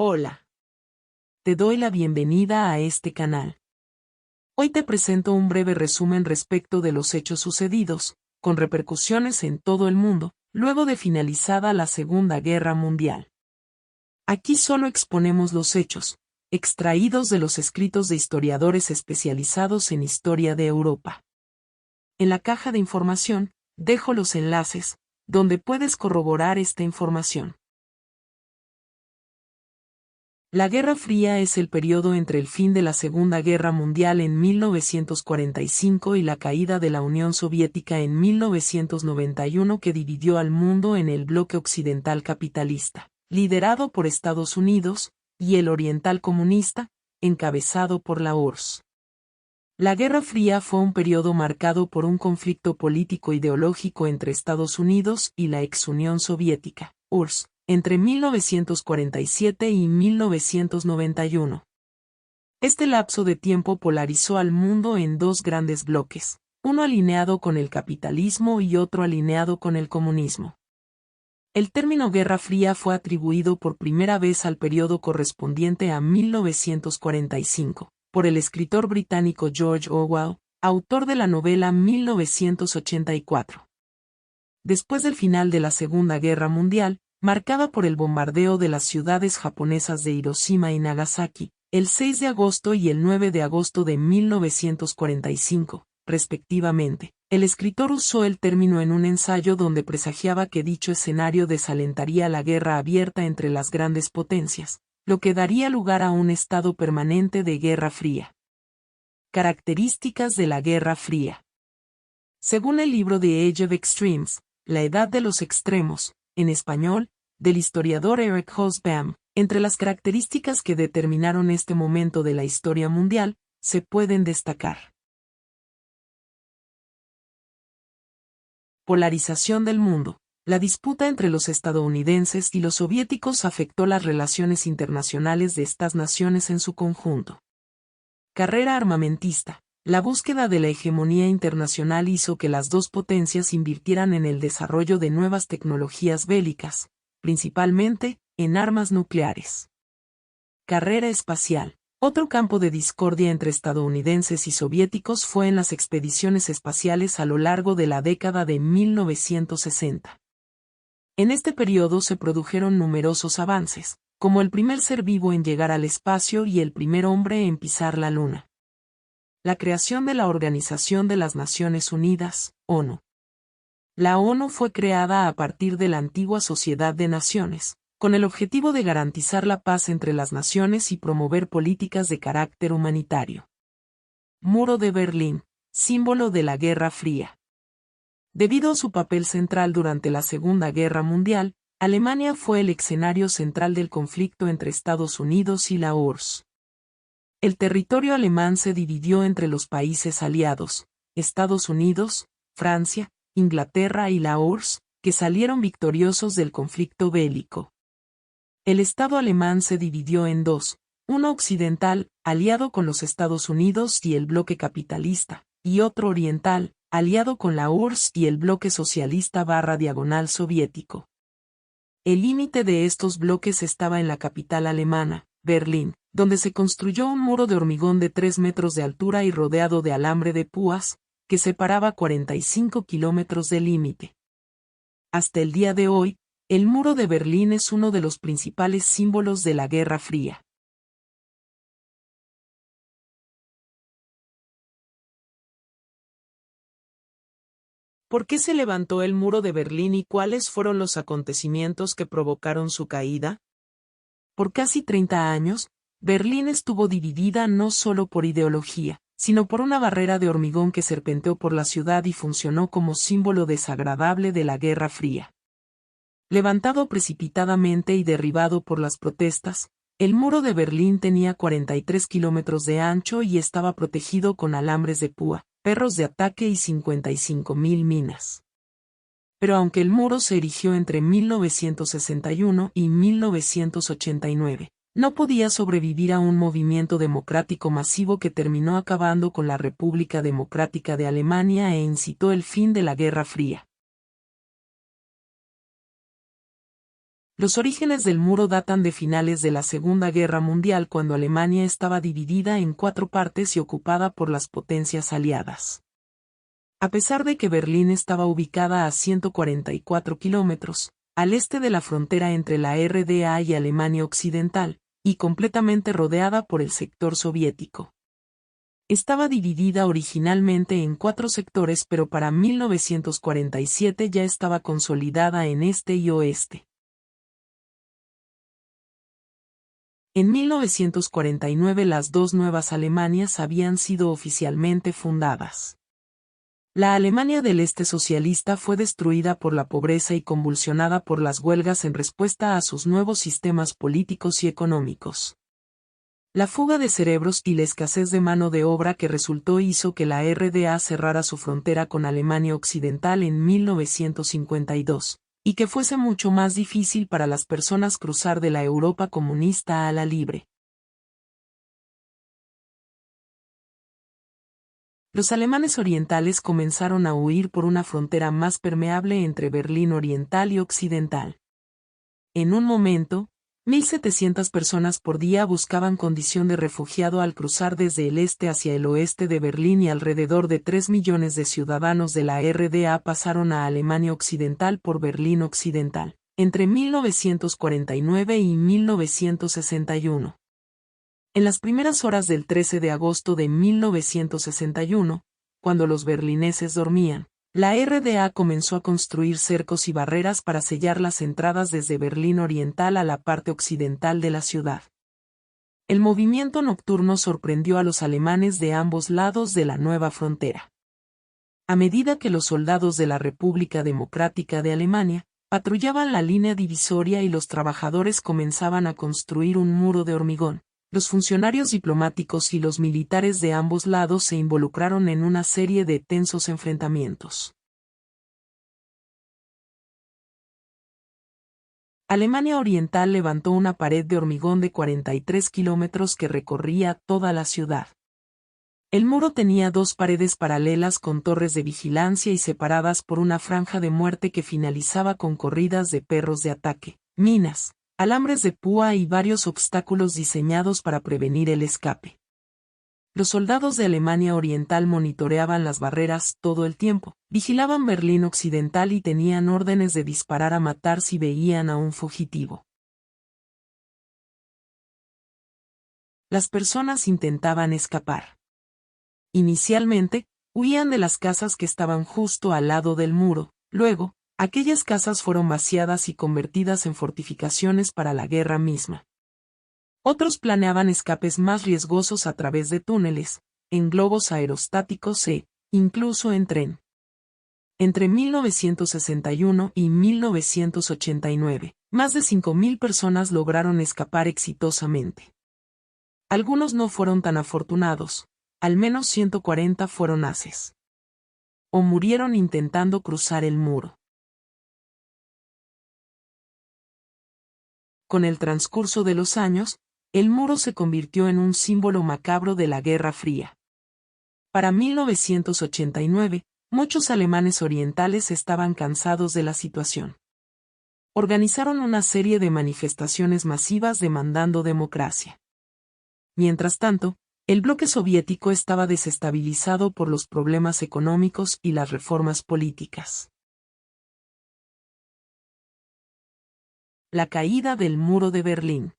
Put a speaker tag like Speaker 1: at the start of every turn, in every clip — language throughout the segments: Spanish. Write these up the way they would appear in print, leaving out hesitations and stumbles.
Speaker 1: Hola. Te doy la bienvenida a este canal. Hoy te presento un breve resumen respecto de los hechos sucedidos, con repercusiones en todo el mundo, luego de finalizada la Segunda Guerra Mundial. Aquí solo exponemos los hechos, extraídos de los escritos de historiadores especializados en historia de Europa. En la caja de información, dejo los enlaces, donde puedes corroborar esta información. La Guerra Fría es el periodo entre el fin de la Segunda Guerra Mundial en 1945 y la caída de la Unión Soviética en 1991 que dividió al mundo en el bloque occidental capitalista, liderado por Estados Unidos, y el oriental comunista, encabezado por la URSS. La Guerra Fría fue un periodo marcado por un conflicto político-ideológico entre Estados Unidos y la ex Unión Soviética, URSS, entre 1947 y 1991. Este lapso de tiempo polarizó al mundo en dos grandes bloques, uno alineado con el capitalismo y otro alineado con el comunismo. El término Guerra Fría fue atribuido por primera vez al periodo correspondiente a 1945, por el escritor británico George Orwell, autor de la novela 1984. Después del final de la Segunda Guerra Mundial, marcada por el bombardeo de las ciudades japonesas de Hiroshima y Nagasaki, el 6 de agosto y el 9 de agosto de 1945, respectivamente, el escritor usó el término en un ensayo donde presagiaba que dicho escenario desalentaría la guerra abierta entre las grandes potencias, lo que daría lugar a un estado permanente de Guerra Fría. Características de la Guerra Fría. Según el libro The Age of Extremes, La Edad de los Extremos, en español, del historiador Eric Hobsbawm, entre las características que determinaron este momento de la historia mundial, se pueden destacar. Polarización del mundo. La disputa entre los estadounidenses y los soviéticos afectó las relaciones internacionales de estas naciones en su conjunto. Carrera armamentista. La búsqueda de la hegemonía internacional hizo que las dos potencias invirtieran en el desarrollo de nuevas tecnologías bélicas, principalmente en armas nucleares. Carrera espacial. Otro campo de discordia entre estadounidenses y soviéticos fue en las expediciones espaciales a lo largo de la década de 1960. En este periodo se produjeron numerosos avances, como el primer ser vivo en llegar al espacio y el primer hombre en pisar la Luna. La creación de la Organización de las Naciones Unidas, ONU. La ONU fue creada a partir de la antigua Sociedad de Naciones, con el objetivo de garantizar la paz entre las naciones y promover políticas de carácter humanitario. Muro de Berlín, símbolo de la Guerra Fría. Debido a su papel central durante la Segunda Guerra Mundial, Alemania fue el escenario central del conflicto entre Estados Unidos y la URSS. El territorio alemán se dividió entre los países aliados, Estados Unidos, Francia, Inglaterra y la URSS, que salieron victoriosos del conflicto bélico. El Estado alemán se dividió en dos, uno occidental, aliado con los Estados Unidos y el bloque capitalista, y otro oriental, aliado con la URSS y el bloque socialista/diagonal soviético. El límite de estos bloques estaba en la capital alemana, Berlín, donde se construyó un muro de hormigón de 3 metros de altura y rodeado de alambre de púas, que separaba 45 kilómetros del límite. Hasta el día de hoy, el muro de Berlín es uno de los principales símbolos de la Guerra Fría. ¿Por qué se levantó el muro de Berlín y cuáles fueron los acontecimientos que provocaron su caída? Por casi 30 años, Berlín estuvo dividida no solo por ideología, sino por una barrera de hormigón que serpenteó por la ciudad y funcionó como símbolo desagradable de la Guerra Fría. Levantado precipitadamente y derribado por las protestas, el muro de Berlín tenía 43 kilómetros de ancho y estaba protegido con alambres de púa, perros de ataque y 55.000 minas. Pero aunque el muro se erigió entre 1961 y 1989, no podía sobrevivir a un movimiento democrático masivo que terminó acabando con la República Democrática de Alemania e incitó el fin de la Guerra Fría. Los orígenes del muro datan de finales de la Segunda Guerra Mundial, cuando Alemania estaba dividida en 4 partes y ocupada por las potencias aliadas. A pesar de que Berlín estaba ubicada a 144 kilómetros al este de la frontera entre la RDA y Alemania Occidental, y completamente rodeada por el sector soviético. Estaba dividida originalmente en 4 sectores, pero para 1947 ya estaba consolidada en este y oeste. En 1949 las 2 nuevas Alemanias habían sido oficialmente fundadas. La Alemania del Este socialista fue destruida por la pobreza y convulsionada por las huelgas en respuesta a sus nuevos sistemas políticos y económicos. La fuga de cerebros y la escasez de mano de obra que resultó hizo que la RDA cerrara su frontera con Alemania Occidental en 1952. Y que fuese mucho más difícil para las personas cruzar de la Europa comunista a la libre. Los alemanes orientales comenzaron a huir por una frontera más permeable entre Berlín Oriental y Occidental. En un momento, 1.700 personas por día buscaban condición de refugiado al cruzar desde el este hacia el oeste de Berlín, y alrededor de 3 millones de ciudadanos de la RDA pasaron a Alemania Occidental por Berlín Occidental, entre 1949 y 1961. En las primeras horas del 13 de agosto de 1961, cuando los berlineses dormían, la RDA comenzó a construir cercos y barreras para sellar las entradas desde Berlín Oriental a la parte occidental de la ciudad. El movimiento nocturno sorprendió a los alemanes de ambos lados de la nueva frontera. A medida que los soldados de la República Democrática de Alemania patrullaban la línea divisoria y los trabajadores comenzaban a construir un muro de hormigón, los funcionarios diplomáticos y los militares de ambos lados se involucraron en una serie de tensos enfrentamientos. Alemania Oriental levantó una pared de hormigón de 43 kilómetros que recorría toda la ciudad. El muro tenía 2 paredes paralelas con torres de vigilancia y separadas por una franja de muerte que finalizaba con corridas de perros de ataque, minas, alambres de púa y varios obstáculos diseñados para prevenir el escape. Los soldados de Alemania Oriental monitoreaban las barreras todo el tiempo, vigilaban Berlín Occidental y tenían órdenes de disparar a matar si veían a un fugitivo. Las personas intentaban escapar. Inicialmente, huían de las casas que estaban justo al lado del muro, luego, aquellas casas fueron vaciadas y convertidas en fortificaciones para la guerra misma. Otros planeaban escapes más riesgosos a través de túneles, en globos aerostáticos e, incluso en tren. Entre 1961 y 1989, más de 5.000 personas lograron escapar exitosamente. Algunos no fueron tan afortunados, al menos 140 fueron ases. O murieron intentando cruzar el muro. Con el transcurso de los años, el muro se convirtió en un símbolo macabro de la Guerra Fría. Para 1989, muchos alemanes orientales estaban cansados de la situación. Organizaron una serie de manifestaciones masivas demandando democracia. Mientras tanto, el bloque soviético estaba desestabilizado por los problemas económicos y las reformas políticas. La caída del muro de Berlín.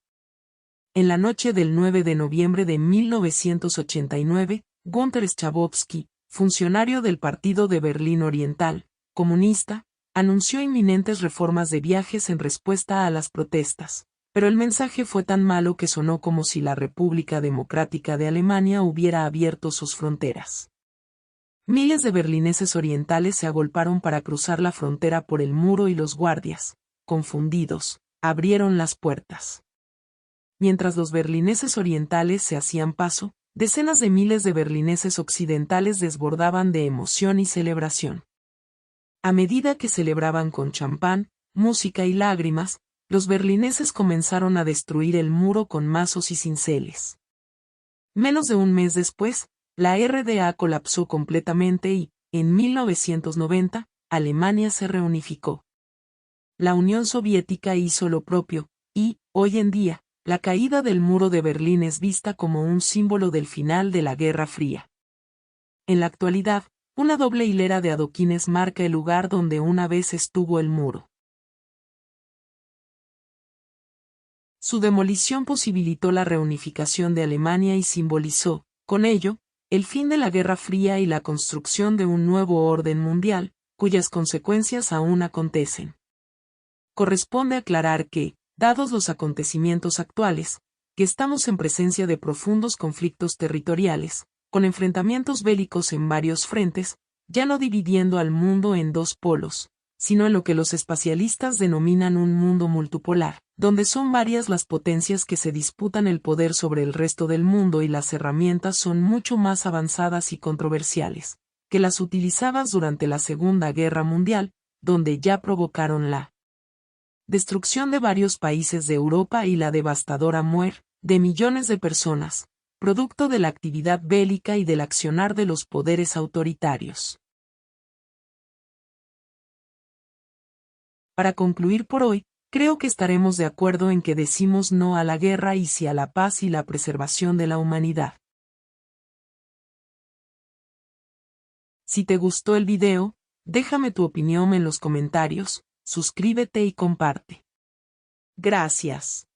Speaker 1: En la noche del 9 de noviembre de 1989, Günter Schabowski, funcionario del Partido de Berlín Oriental, comunista, anunció inminentes reformas de viajes en respuesta a las protestas, pero el mensaje fue tan malo que sonó como si la República Democrática de Alemania hubiera abierto sus fronteras. Miles de berlineses orientales se agolparon para cruzar la frontera por el muro y los guardias, confundidos, abrieron las puertas. Mientras los berlineses orientales se hacían paso, decenas de miles de berlineses occidentales desbordaban de emoción y celebración. A medida que celebraban con champán, música y lágrimas, los berlineses comenzaron a destruir el muro con mazos y cinceles. Menos de un mes después, la RDA colapsó completamente y, en 1990, Alemania se reunificó. la Unión Soviética hizo lo propio, y, hoy en día, la caída del muro de Berlín es vista como un símbolo del final de la Guerra Fría. En la actualidad, una doble hilera de adoquines marca el lugar donde una vez estuvo el muro. Su demolición posibilitó la reunificación de Alemania y simbolizó, con ello, el fin de la Guerra Fría y la construcción de un nuevo orden mundial, cuyas consecuencias aún acontecen. Corresponde aclarar que, dados los acontecimientos actuales, que estamos en presencia de profundos conflictos territoriales, con enfrentamientos bélicos en varios frentes, ya no dividiendo al mundo en dos polos, sino en lo que los espacialistas denominan un mundo multipolar, donde son varias las potencias que se disputan el poder sobre el resto del mundo y las herramientas son mucho más avanzadas y controversiales que las utilizadas durante la Segunda Guerra Mundial, donde ya provocaron la destrucción de varios países de Europa y la devastadora muerte de millones de personas, producto de la actividad bélica y del accionar de los poderes autoritarios. Para concluir por hoy, creo que estaremos de acuerdo en que decimos no a la guerra y sí a la paz y la preservación de la humanidad. Si te gustó el video, déjame tu opinión en los comentarios, suscríbete y comparte. Gracias.